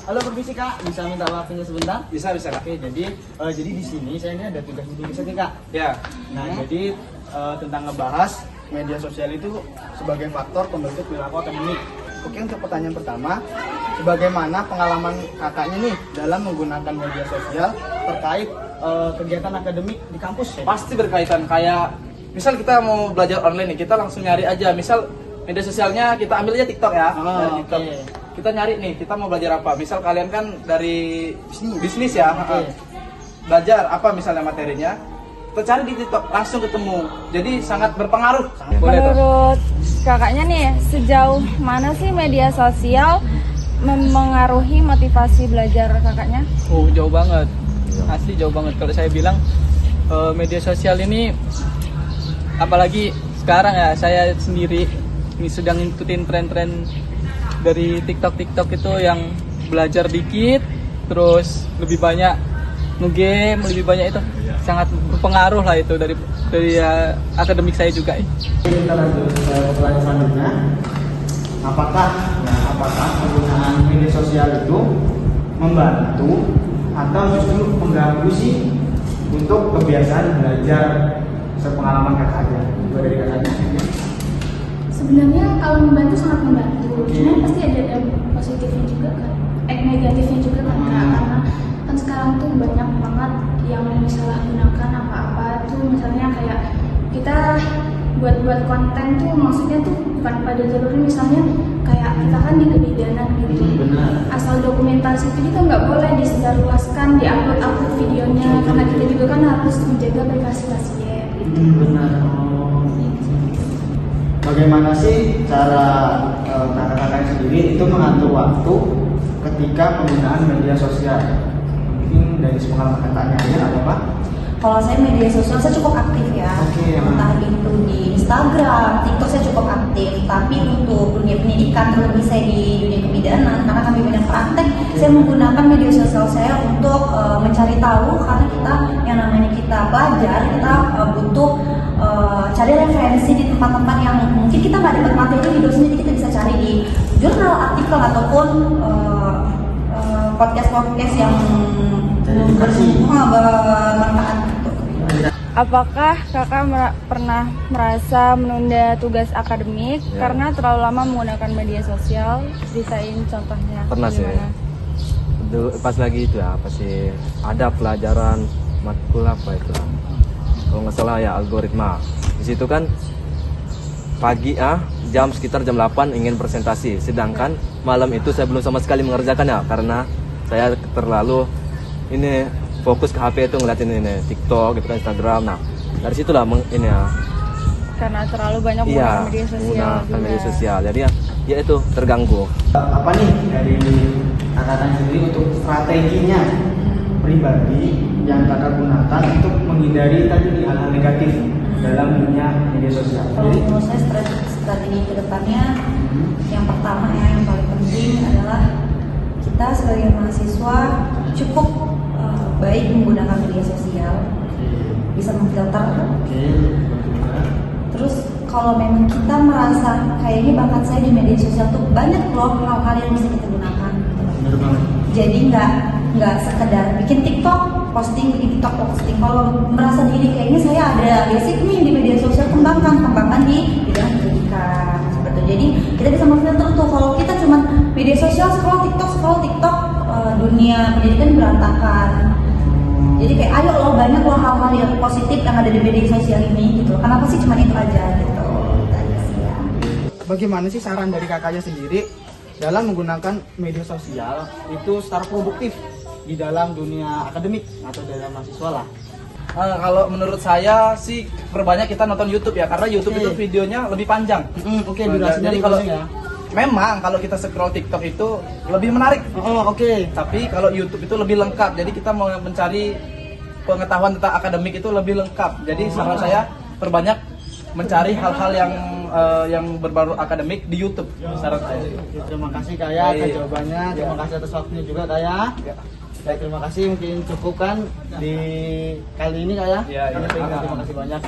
Halo, permisi Kak, bisa minta waktunya sebentar? Bisa Kak. Oke, jadi di sini saya ini ada tugas menulis nih Kak. Ya. Nah, jadi tentang ngebahas media sosial itu sebagai faktor pembentuk perilaku akademik. Oke, untuk pertanyaan pertama, bagaimana pengalaman kakaknya nih dalam menggunakan media sosial terkait kegiatan akademik di kampus? Pasti berkaitan, kayak misal kita mau belajar online nih, kita langsung nyari aja. Misal media sosialnya kita ambil aja TikTok ya. Dari TikTok. Oke. Kita nyari nih, kita mau belajar apa? Misal kalian kan dari bisnis ya. Oke. Belajar apa misalnya materinya? Kita cari di TikTok, langsung ketemu. Jadi sangat berpengaruh. Boleh toh? Menurut kakaknya nih, sejauh mana sih media sosial mempengaruhi motivasi belajar kakaknya? Oh, jauh banget. Asli jauh banget. Kalau saya bilang media sosial ini, apalagi sekarang ya, saya sendiri ini sedang ngikutin tren-tren dari TikTok itu yang belajar dikit, terus lebih banyak nge-game, lebih banyak itu sangat berpengaruh lah itu dari akademik saya juga. Kita lanjut ke pertanyaan selanjutnya. Apakah penggunaan media sosial itu membantu atau justru mengganggu sih untuk kebiasaan belajar sepengalaman kakaknya? Juga dari kakaknya. Sebenarnya kalau membantu sangat membantu, cuman pasti ada positifnya juga kan, negatifnya juga kan Kak. Karena kan sekarang tuh banyak banget yang disalahgunakan apa-apa tuh, misalnya kayak kita buat konten tuh maksudnya tuh bukan pada jalurnya, misalnya kayak kita kan di kebidanan gitu. Benar. Asal dokumentasi itu kita nggak boleh disebarluaskan, diupload videonya, karena kita juga kan harus menjaga privasi pasien. Benar. Bagaimana sih cara kakak-kakak sendiri itu mengatur waktu ketika penggunaan media sosial? Mungkin dari pengalaman kakaknya ya, ada apa? Kalau saya media sosial saya cukup aktif ya. Oke. Entah itu di Instagram, TikTok saya cukup aktif. Tapi untuk dunia pendidikan, terlebih saya di dunia kebidanan, karena kami banyak praktek, saya menggunakan media sosial saya untuk mencari tahu, karena kita yang namanya kita pelajar, kita butuh cari referensi di tempat-tempat yang mungkin kita nggak dapat materi di dosen, jadi kita bisa cari di jurnal, artikel ataupun podcast yang bermanfaat. Apakah kakak pernah merasa menunda tugas akademik karena terlalu lama menggunakan media sosial? Ceritain contohnya. Pernah sih. Dulu pas lagi itu ya, apa sih, ada pelajaran matkul apa itu, kalau nggak salah ya algoritma. Di situ kan pagi sekitar jam 8 ingin presentasi, sedangkan malam itu saya belum sama sekali mengerjakannya karena saya terlalu ini fokus ke HP itu ngeliatin ini TikTok gitu kan, Instagram. Nah dari situlah Karena terlalu banyak menggunakan media sosial. menggunakan media sosial, jadi ya itu terganggu. Apa nih dari kakak sendiri untuk strateginya pribadi yang kakak gunakan untuk menghindari tadi hal-hal negatif dalam dunia media sosial? Kalau menurut saya strategi kedepannya, yang pertama ya, yang paling penting adalah kita sebagai mahasiswa cukup baik menggunakan media sosial, bisa memfilter. Terus kalau memang kita merasa kayaknya bakat saya di media sosial tuh banyak loh hal-hal yang bisa kita gunakan. Jadi nggak sekedar bikin TikTok posting. Kalau merasa diri kayaknya saya ada basic nih di media sosial, kembangkan di bidang pendidikan seperti itu. Jadi kita bisa memfilter tuh. Kalau kita cuma media sosial scroll TikTok, dunia pendidikan berantakan. Jadi kayak ayo loh, banyak loh hal-hal yang positif yang ada di media sosial ini gitu. Kenapa sih cuma itu aja gitu? Ya. Bagaimana sih saran dari kakaknya sendiri dalam menggunakan media sosial itu secara produktif di dalam dunia akademik atau dalam mahasiswa lah? Kalau menurut saya sih perbanyak kita nonton YouTube ya, karena YouTube itu videonya lebih panjang. Oke, durasinya jadi lebih kalau panjang ya. memang kalau kita scroll TikTok itu lebih menarik. Oke. Tapi kalau YouTube itu lebih lengkap. Jadi kita mau mencari pengetahuan tentang akademik itu lebih lengkap. Jadi saran saya perbanyak mencari hal-hal yang berbau akademik di YouTube. Saran saya. Terima kasih Kak ya atas jawabannya. Terima kasih atas waktunya juga Kak ya. Baik, terima kasih, mungkin cukup kan di kali ini Kak ya. Iya. Terima kasih banyak.